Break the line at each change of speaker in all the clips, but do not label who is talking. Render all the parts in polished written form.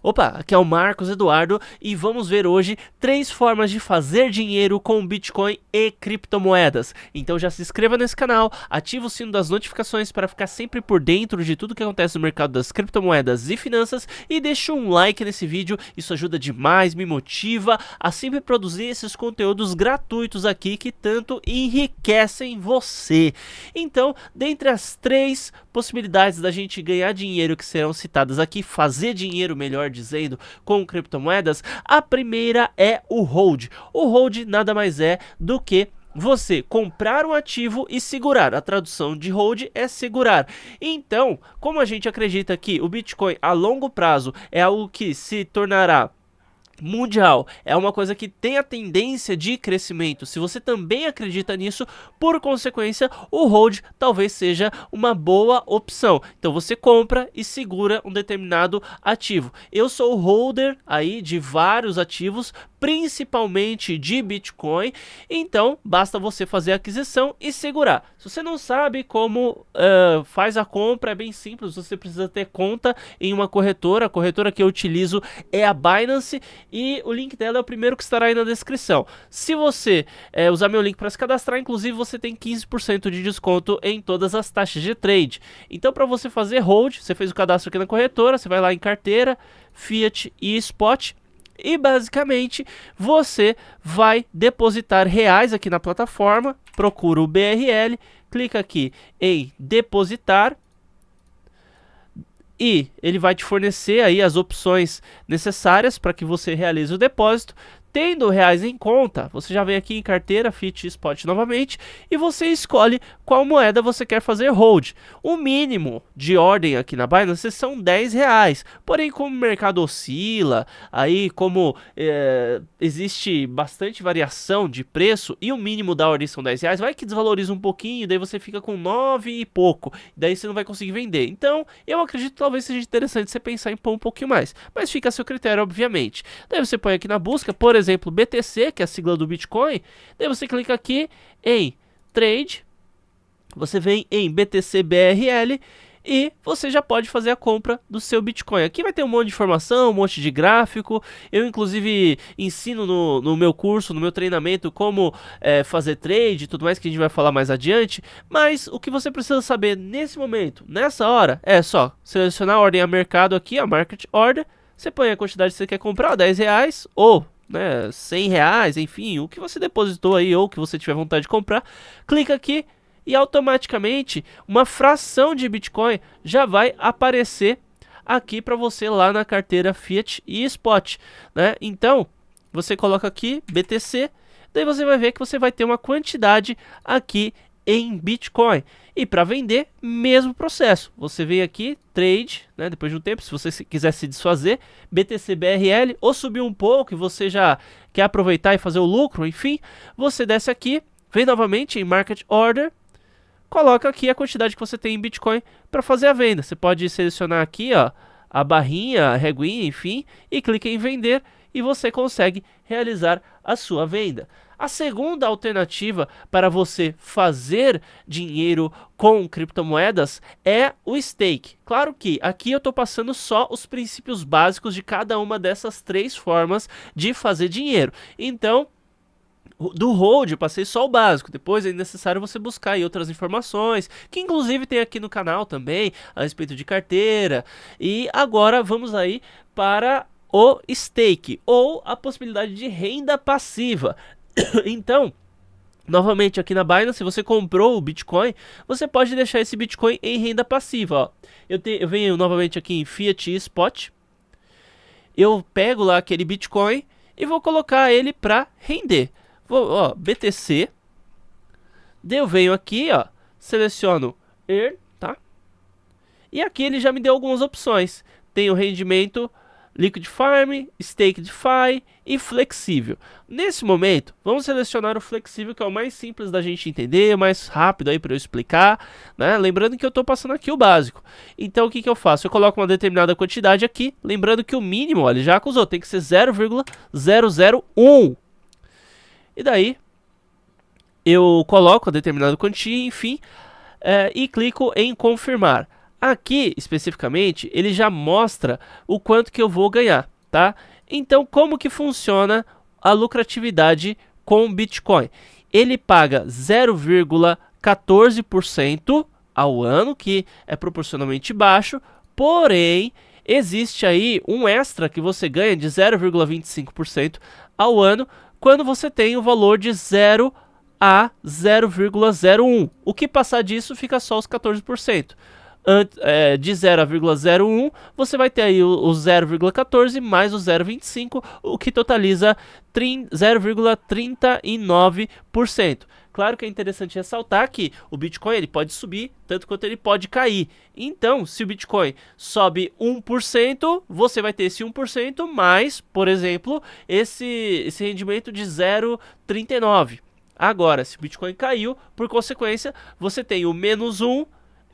Opa, aqui é o Marcos Eduardo e vamos ver hoje 3 formas de fazer dinheiro com Bitcoin e criptomoedas. Então já se inscreva nesse canal, ativa o sino das notificações para ficar sempre por dentro de tudo que acontece no mercado das criptomoedas e finanças e deixa um like nesse vídeo, isso ajuda demais, me motiva a sempre produzir esses conteúdos gratuitos aqui que tanto enriquecem você. Então, dentre as 3 possibilidades da gente ganhar dinheiro que serão citadas aqui, fazer dinheiro, melhor dizendo, com criptomoedas, a primeira é o hold. O hold nada mais é do que você comprar um ativo e segurar. A tradução de hold é segurar. Então, como a gente acredita que o Bitcoin a longo prazo é algo que se tornará mundial, é uma coisa que tem a tendência de crescimento. Se você também acredita nisso, por consequência, o hold talvez seja uma boa opção. Então você compra e segura um determinado ativo. Eu sou holder aí de vários ativos, principalmente de Bitcoin, então basta você fazer a aquisição e segurar. Se você não sabe como faz a compra, é bem simples, você precisa ter conta em uma corretora. A corretora que eu utilizo é a Binance e o link dela é o primeiro que estará aí na descrição. Se você usar meu link para se cadastrar, inclusive você tem 15% de desconto em todas as taxas de trade. Então, para você fazer hold, você fez o cadastro aqui na corretora, você vai lá em carteira, Fiat e Spot. E basicamente você vai depositar reais aqui na plataforma, procura o BRL, clica aqui em depositar e ele vai te fornecer aí as opções necessárias para que você realize o depósito. Tendo reais em conta, você já vem aqui em carteira, Fiat e Spot novamente, e você escolhe qual moeda você quer fazer hold. O mínimo de ordem aqui na Binance são 10 reais, porém como o mercado oscila, aí como existe bastante variação de preço e o mínimo da ordem são 10 reais, vai que desvaloriza um pouquinho, daí você fica com 9 e pouco, daí você não vai conseguir vender. Então eu acredito que talvez seja interessante você pensar em pôr um pouquinho mais, mas fica a seu critério obviamente. Daí você põe aqui na busca, por exemplo, BTC, que é a sigla do Bitcoin, daí você clica aqui em Trade, você vem em BTC BRL e você já pode fazer a compra do seu Bitcoin. Aqui vai ter um monte de informação, um monte de gráfico. Eu inclusive ensino no meu curso, no meu treinamento, como fazer trade e tudo mais, que a gente vai falar mais adiante. Mas o que você precisa saber nesse momento, nessa hora, é só selecionar a ordem a mercado aqui, a Market Order. Você põe a quantidade que você quer comprar, 10 reais ou 100 reais, enfim, o que você depositou aí ou que você tiver vontade de comprar. Clica aqui e automaticamente uma fração de Bitcoin já vai aparecer aqui para você lá na carteira Fiat e Spot, né? Então, você coloca aqui BTC, daí você vai ver que você vai ter uma quantidade aqui em Bitcoin. E para vender, mesmo processo. Você vem aqui, trade, né, depois de um tempo, se você quiser se desfazer, BTC BRL, ou subir um pouco e você já quer aproveitar e fazer o lucro, enfim, você desce aqui, vem novamente em Market Order, coloca aqui a quantidade que você tem em Bitcoin para fazer a venda. Você pode selecionar aqui, ó, a barrinha, a reguinha, enfim, e clica em vender e você consegue realizar a sua venda. A segunda alternativa para você fazer dinheiro com criptomoedas é o stake. Claro que aqui eu estou passando só os princípios básicos de cada uma dessas 3 formas de fazer dinheiro. Então, do hold eu passei só o básico, depois é necessário você buscar aí outras informações, que inclusive tem aqui no canal também, a respeito de carteira. E agora vamos aí para o stake, ou a possibilidade de renda passiva. Então, novamente aqui na Binance, se você comprou o Bitcoin, você pode deixar esse Bitcoin em renda passiva. Ó. Eu venho novamente aqui em Fiat e Spot, eu pego lá aquele Bitcoin e vou colocar ele para render. Ó, BTC, daí eu venho aqui, ó, seleciono Earn, tá? E aqui ele já me deu algumas opções. Tem o rendimento Liquid Farm, Stake DeFi e flexível. Nesse momento, vamos selecionar o flexível, que é o mais simples da gente entender, mais rápido aí para eu explicar, né? Lembrando que eu estou passando aqui o básico. Então o que eu faço? Eu coloco uma determinada quantidade aqui, lembrando que o mínimo, olha, já acusou, tem que ser 0,001. E daí eu coloco a determinada quantia, enfim, e clico em confirmar. Aqui, especificamente, ele já mostra o quanto que eu vou ganhar, tá? Então, como que funciona a lucratividade com o Bitcoin? Ele paga 0,14% ao ano, que é proporcionalmente baixo, porém, existe aí um extra que você ganha de 0,25% ao ano quando você tem o valor de 0 a 0,01. O que passar disso fica só os 14%. De 0,01, você vai ter aí o 0,14 mais o 0,25, o que totaliza 0,39%. Claro que é interessante ressaltar que o Bitcoin ele pode subir tanto quanto ele pode cair. Então, se o Bitcoin sobe 1%, você vai ter esse 1% mais, por exemplo, esse rendimento de 0,39. Agora, se o Bitcoin caiu, por consequência, você tem o menos 1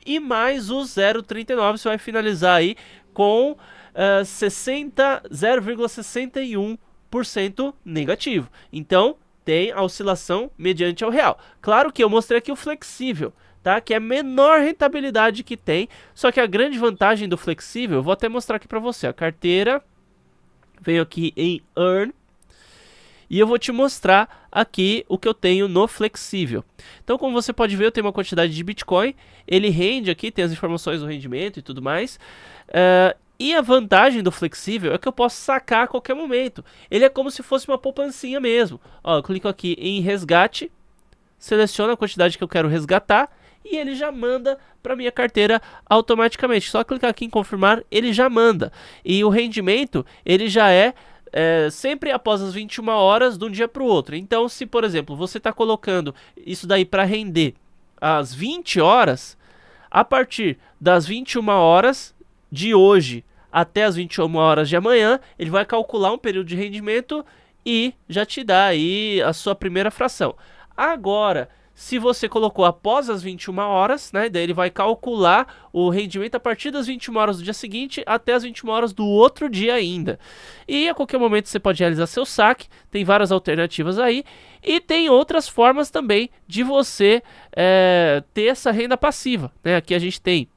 e mais o 0,39, você vai finalizar aí com 0,61% negativo. Então, tem a oscilação mediante ao real. Claro que eu mostrei aqui o flexível, tá? Que é a menor rentabilidade que tem, só que a grande vantagem do flexível, eu vou até mostrar aqui para você. A carteira veio aqui em Earn, e eu vou te mostrar aqui o que eu tenho no flexível. Então, como você pode ver, eu tenho uma quantidade de Bitcoin. Ele rende aqui, tem as informações do rendimento e tudo mais. E a vantagem do flexível é que eu posso sacar a qualquer momento. Ele é como se fosse uma poupancinha mesmo. Ó, eu clico aqui em resgate, seleciono a quantidade que eu quero resgatar e ele já manda para minha carteira automaticamente. Só clicar aqui em confirmar, ele já manda. E o rendimento, ele já é sempre após as 21 horas de um dia para o outro. Então, se por exemplo, você está colocando isso daí para render às 20 horas, a partir das 21 horas de hoje até as 21 horas de amanhã, ele vai calcular um período de rendimento e já te dá aí a sua primeira fração. Agora, se você colocou após as 21 horas, né, daí ele vai calcular o rendimento a partir das 21 horas do dia seguinte até as 21 horas do outro dia ainda. E a qualquer momento você pode realizar seu saque, tem várias alternativas aí. E tem outras formas também de você ter essa renda passiva, né? Aqui a gente tem,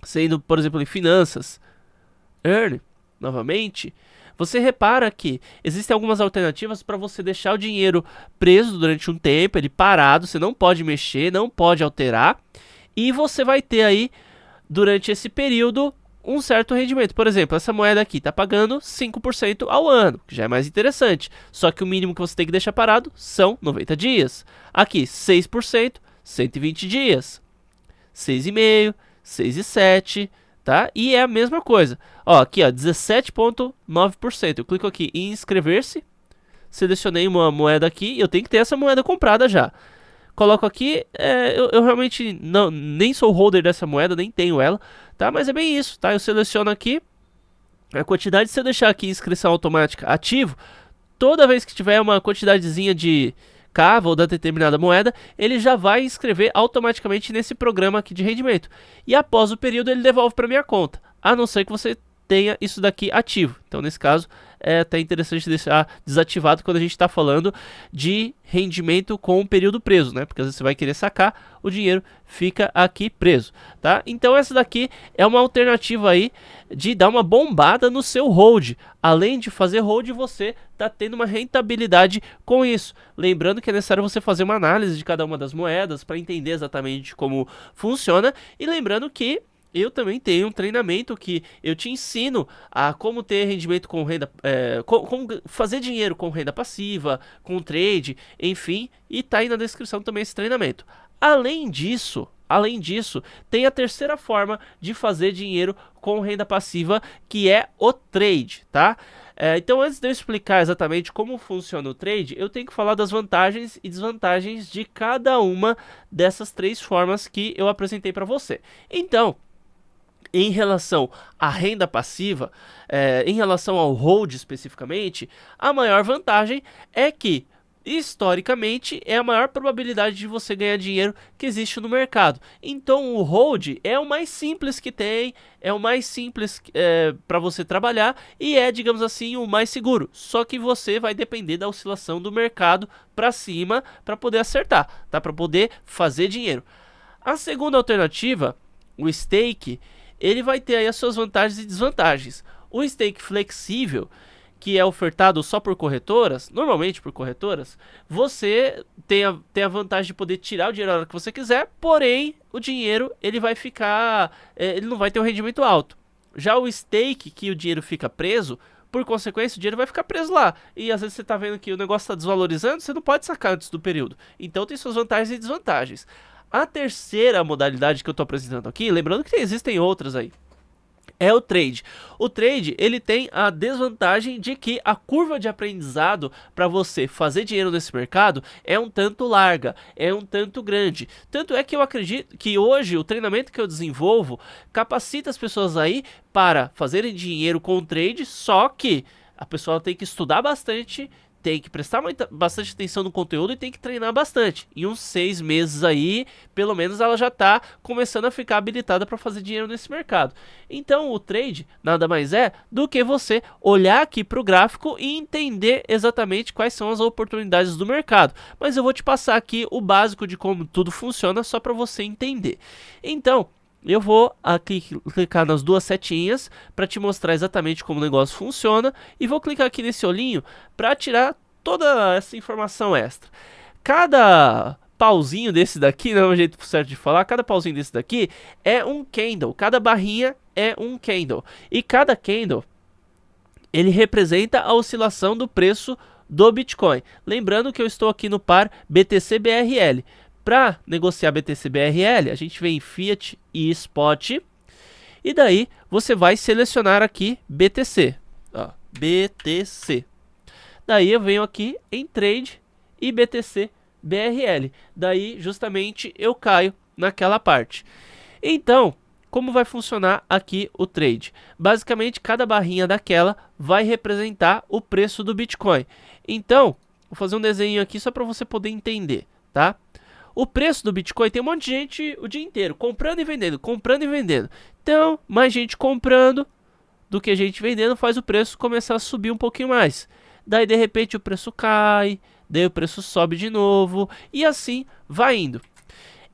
sendo por exemplo em finanças, Earn, novamente. Você repara que existem algumas alternativas para você deixar o dinheiro preso durante um tempo, ele parado, você não pode mexer, não pode alterar, e você vai ter aí, durante esse período, um certo rendimento. Por exemplo, essa moeda aqui está pagando 5% ao ano, que já é mais interessante, só que o mínimo que você tem que deixar parado são 90 dias. Aqui, 6%, 120 dias, 6,5%, 6,7%, tá? E é a mesma coisa. Ó, aqui, ó, 17,9%. Eu clico aqui em inscrever-se, selecionei uma moeda aqui e eu tenho que ter essa moeda comprada já. Coloco aqui, eu realmente nem sou holder dessa moeda, nem tenho ela, tá? Mas é bem isso, tá? Eu seleciono aqui a quantidade, se eu deixar aqui inscrição automática ativo, toda vez que tiver uma quantidadezinha de Cava ou da determinada moeda, ele já vai inscrever automaticamente nesse programa aqui de rendimento. E após o período ele devolve para minha conta, a não ser que você tenha isso daqui ativo. Então nesse caso é até interessante deixar desativado quando a gente está falando de rendimento com um período preso, né? Porque às vezes você vai querer sacar, o dinheiro fica aqui preso, tá? Então essa daqui é uma alternativa aí de dar uma bombada no seu hold. Além de fazer hold, você está tendo uma rentabilidade com isso. Lembrando que é necessário você fazer uma análise de cada uma das moedas para entender exatamente como funciona. E lembrando que eu também tenho um treinamento que eu te ensino a como ter rendimento com renda, como fazer dinheiro com renda passiva, com trade, enfim, e tá aí na descrição também esse treinamento. Além disso, tem a terceira forma de fazer dinheiro com renda passiva, que é o trade, tá? Então, antes de eu explicar exatamente como funciona o trade, eu tenho que falar das vantagens e desvantagens de cada uma dessas três formas que eu apresentei para você. Então, em relação à renda passiva, em relação ao hold especificamente, a maior vantagem é que, historicamente, é a maior probabilidade de você ganhar dinheiro que existe no mercado. Então o hold é o mais simples que tem, é o mais simples para você trabalhar e é, digamos assim, o mais seguro. Só que você vai depender da oscilação do mercado para cima para poder acertar, tá? Para poder fazer dinheiro. A segunda alternativa o stake, ele vai ter aí as suas vantagens e desvantagens. O stake flexível, que é ofertado só por corretoras, normalmente por corretoras, você tem a vantagem de poder tirar o dinheiro na hora que você quiser, porém o dinheiro ele vai ficar, ele não vai ter um rendimento alto. Já o stake, que o dinheiro fica preso, por consequência o dinheiro vai ficar preso lá. E às vezes você está vendo que o negócio está desvalorizando, você não pode sacar antes do período. Então tem suas vantagens e desvantagens. A terceira modalidade que eu estou apresentando aqui, lembrando que existem outras aí, é o trade. O trade, ele tem a desvantagem de que a curva de aprendizado para você fazer dinheiro nesse mercado é um tanto larga, é um tanto grande. Tanto é que eu acredito que hoje o treinamento que eu desenvolvo capacita as pessoas aí para fazerem dinheiro com o trade, só que a pessoa tem que estudar bastante, tem que prestar bastante atenção no conteúdo e tem que treinar bastante. Em uns 6 meses aí, pelo menos ela já está começando a ficar habilitada para fazer dinheiro nesse mercado. Então o trade nada mais é do que você olhar aqui para o gráfico e entender exatamente quais são as oportunidades do mercado. Mas eu vou te passar aqui o básico de como tudo funciona só para você entender. Então, eu vou aqui clicar nas duas setinhas para te mostrar exatamente como o negócio funciona e vou clicar aqui nesse olhinho para tirar toda essa informação extra. Cada pauzinho desse daqui, não é um jeito certo de falar, cada pauzinho desse daqui é um candle, cada barrinha é um candle e cada candle ele representa a oscilação do preço do Bitcoin. Lembrando que eu estou aqui no par BTC-BRL. Para negociar BTC-BRL, a gente vem em Fiat e Spot. E daí você vai selecionar aqui BTC. Ó, BTC. Daí eu venho aqui em Trade e BTC-BRL. Daí justamente eu caio naquela parte. Então, como vai funcionar aqui o trade? Basicamente, cada barrinha daquela vai representar o preço do Bitcoin. Então, vou fazer um desenho aqui só para você poder entender, tá? O preço do Bitcoin tem um monte de gente o dia inteiro, comprando e vendendo, comprando e vendendo. Então, mais gente comprando do que gente vendendo faz o preço começar a subir um pouquinho mais. Daí, de repente, o preço cai, daí o preço sobe de novo e assim vai indo.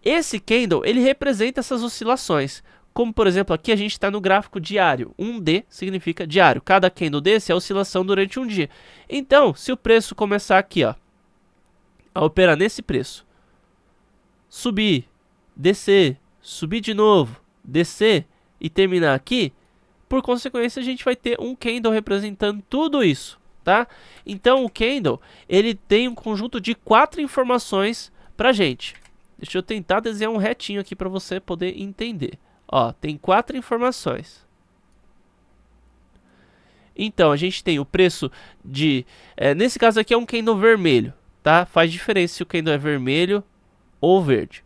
Esse candle, ele representa essas oscilações. Como, por exemplo, aqui a gente está no gráfico diário. 1D significa diário. Cada candle desse é a oscilação durante um dia. Então, se o preço começar aqui, ó, a operar nesse preço, subir, descer, subir de novo, descer e terminar aqui, por consequência a gente vai ter um candle representando tudo isso, tá? Então o candle, ele tem um conjunto de 4 informações pra gente. Deixa eu tentar desenhar um retinho aqui para você poder entender. Ó, tem 4 informações. Então a gente tem o preço de, nesse caso aqui é um candle vermelho, tá? Faz diferença se o candle é vermelho ou verde.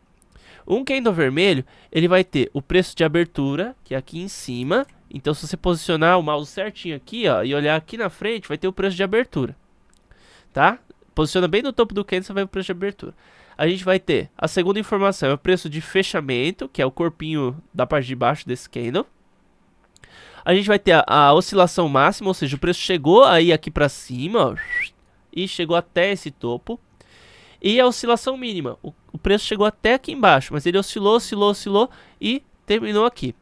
Um candle vermelho, ele vai ter o preço de abertura, que é aqui em cima. Então, se você posicionar o mouse certinho aqui, ó, e olhar aqui na frente, vai ter o preço de abertura, tá? Posiciona bem no topo do candle, você vai ver o preço de abertura. A gente vai ter a segunda informação, é o preço de fechamento, que é o corpinho da parte de baixo desse candle. A gente vai ter a oscilação máxima, ou seja, o preço chegou aí aqui para cima, ó, e chegou até esse topo. E a oscilação mínima, o preço chegou até aqui embaixo, mas ele oscilou, oscilou, oscilou e terminou aqui.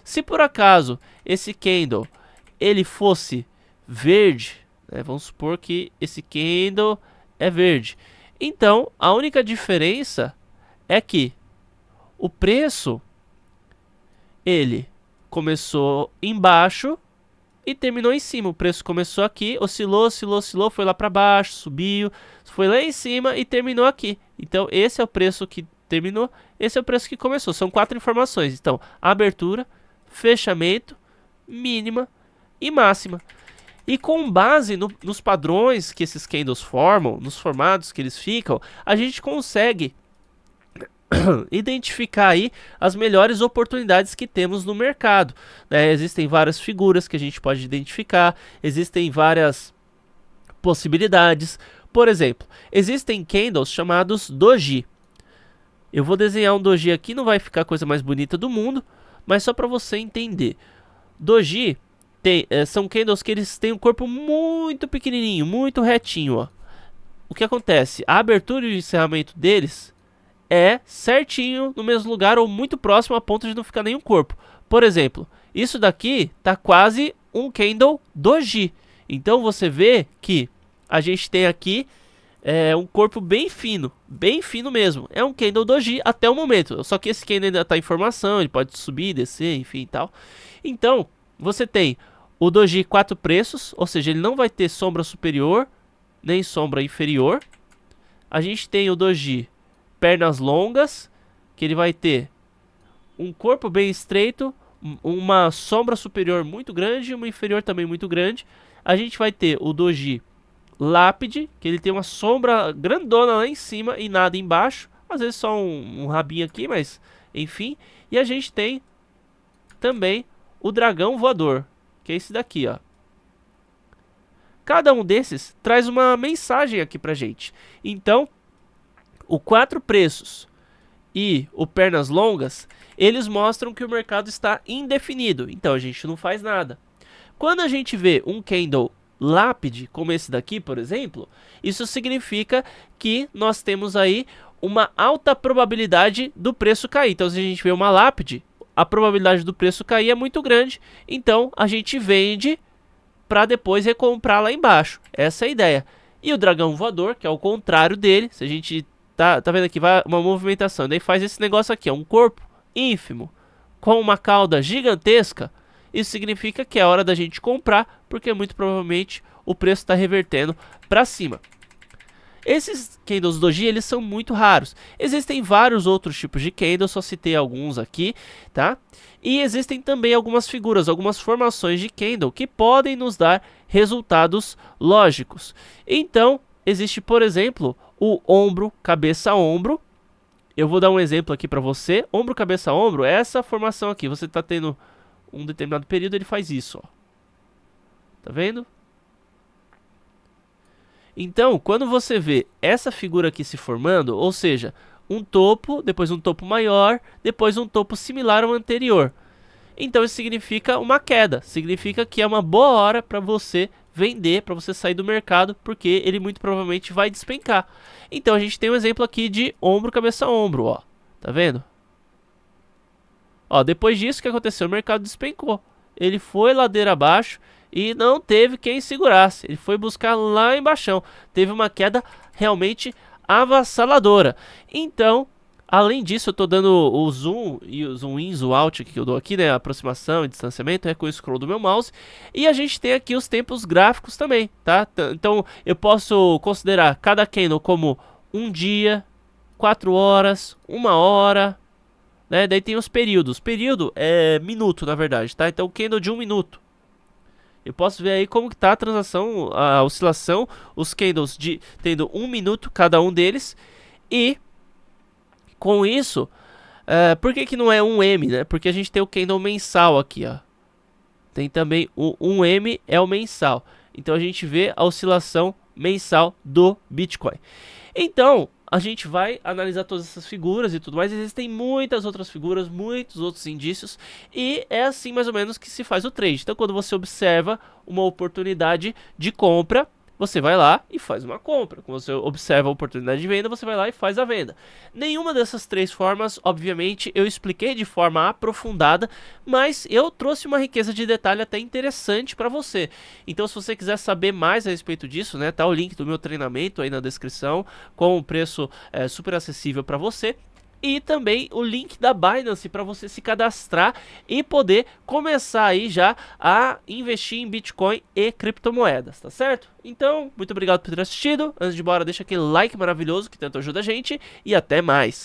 Se por acaso esse candle ele fosse verde, né, vamos supor que esse candle é verde. Então, a única diferença é que o preço ele começou embaixo e terminou em cima. O preço começou aqui, oscilou, oscilou, oscilou, foi lá para baixo, subiu, foi lá em cima e terminou aqui. Então esse é o preço que terminou, esse é o preço que começou. São 4 informações. Então, abertura, fechamento, mínima e máxima. E com base nos padrões que esses candles formam, nos formatos que eles ficam, a gente consegue identificar aí as melhores oportunidades que temos no mercado, né? Existem várias figuras que a gente pode identificar, existem várias possibilidades. Por exemplo, existem candles chamados doji. Eu vou desenhar um doji aqui, não vai ficar a coisa mais bonita do mundo, mas só para você entender. Doji são candles que eles têm um corpo muito pequenininho, muito retinho, ó. O que acontece? A abertura e o encerramento deles é certinho no mesmo lugar ou muito próximo a ponto de não ficar nenhum corpo. Por exemplo, isso daqui tá quase um candle doji. Então você vê que a gente tem aqui um corpo bem fino mesmo. É um candle doji até o momento. Só que esse candle ainda está em formação, ele pode subir, descer, enfim e tal. Então, você tem o doji 4 preços, ou seja, ele não vai ter sombra superior, nem sombra inferior. A gente tem o doji pernas longas, que ele vai ter um corpo bem estreito, uma sombra superior muito grande e uma inferior também muito grande. A gente vai ter o doji lápide, que ele tem uma sombra grandona lá em cima e nada embaixo. Às vezes só um rabinho aqui, mas enfim. E a gente tem também o dragão voador, que é esse daqui, ó. Cada um desses traz uma mensagem aqui pra gente. Então, o 4 preços e o pernas longas, eles mostram que o mercado está indefinido. Então a gente não faz nada. Quando a gente vê um candle lápide, como esse daqui, por exemplo, isso significa que nós temos aí uma alta probabilidade do preço cair. Então se a gente vê uma lápide, a probabilidade do preço cair é muito grande. Então a gente vende para depois recomprar lá embaixo. Essa é a ideia. E o dragão voador, que é o contrário dele, se a gente tá vendo aqui, vai uma movimentação, daí faz esse negócio aqui, ó, um corpo ínfimo com uma cauda gigantesca. Isso significa que é hora da gente comprar, porque muito provavelmente o preço está revertendo para cima. Esses candles doji, eles são muito raros. Existem vários outros tipos de candles, só citei alguns aqui, tá? E existem também algumas figuras, algumas formações de candle que podem nos dar resultados lógicos. Então, existe, por exemplo, o ombro, cabeça, ombro. Eu vou dar um exemplo aqui para você. Ombro, cabeça, ombro é essa formação aqui. Você está tendo um determinado período, ele faz isso, ó. Tá vendo? Então, quando você vê essa figura aqui se formando, ou seja, um topo, depois um topo maior, depois um topo similar ao anterior. Então isso significa uma queda, significa que é uma boa hora para você vender, para você sair do mercado, porque ele muito provavelmente vai despencar. Então a gente tem um exemplo aqui de ombro, cabeça, ombro, ó. Tá vendo? Ó, depois disso, o que aconteceu? O mercado despencou. Ele foi ladeira abaixo e não teve quem segurasse. Ele foi buscar lá embaixo. Teve uma queda realmente avassaladora. Então, além disso, eu estou dando o zoom e o zoom in, zoom out que eu dou aqui, né? Aproximação e distanciamento, é com o scroll do meu mouse. E a gente tem aqui os tempos gráficos também, tá? Então, eu posso considerar cada candle como um dia, 4 horas, 1 hora, né? Daí tem os períodos. Período é minuto, na verdade, tá? Então, candle de 1 minuto. Eu posso ver aí como que tá a transação, a oscilação, os candles tendo 1 minuto cada um deles. E com isso, por que não é 1M, né? Porque a gente tem o candle mensal aqui, ó. Tem também o 1M, é o mensal. Então a gente vê a oscilação mensal do Bitcoin. Então, a gente vai analisar todas essas figuras e tudo mais. Existem muitas outras figuras, muitos outros indícios. E é assim mais ou menos que se faz o trade. Então quando você observa uma oportunidade de compra, você vai lá e faz uma compra. Quando você observa a oportunidade de venda, você vai lá e faz a venda. Nenhuma dessas 3 formas, obviamente, eu expliquei de forma aprofundada, mas eu trouxe uma riqueza de detalhe até interessante para você. Então, se você quiser saber mais a respeito disso, né, tá o link do meu treinamento aí na descrição, com um preço super acessível para você. E também o link da Binance para você se cadastrar e poder começar aí já a investir em Bitcoin e criptomoedas, tá certo? Então, muito obrigado por ter assistido. Antes de ir embora, deixa aquele like maravilhoso que tanto ajuda a gente e até mais.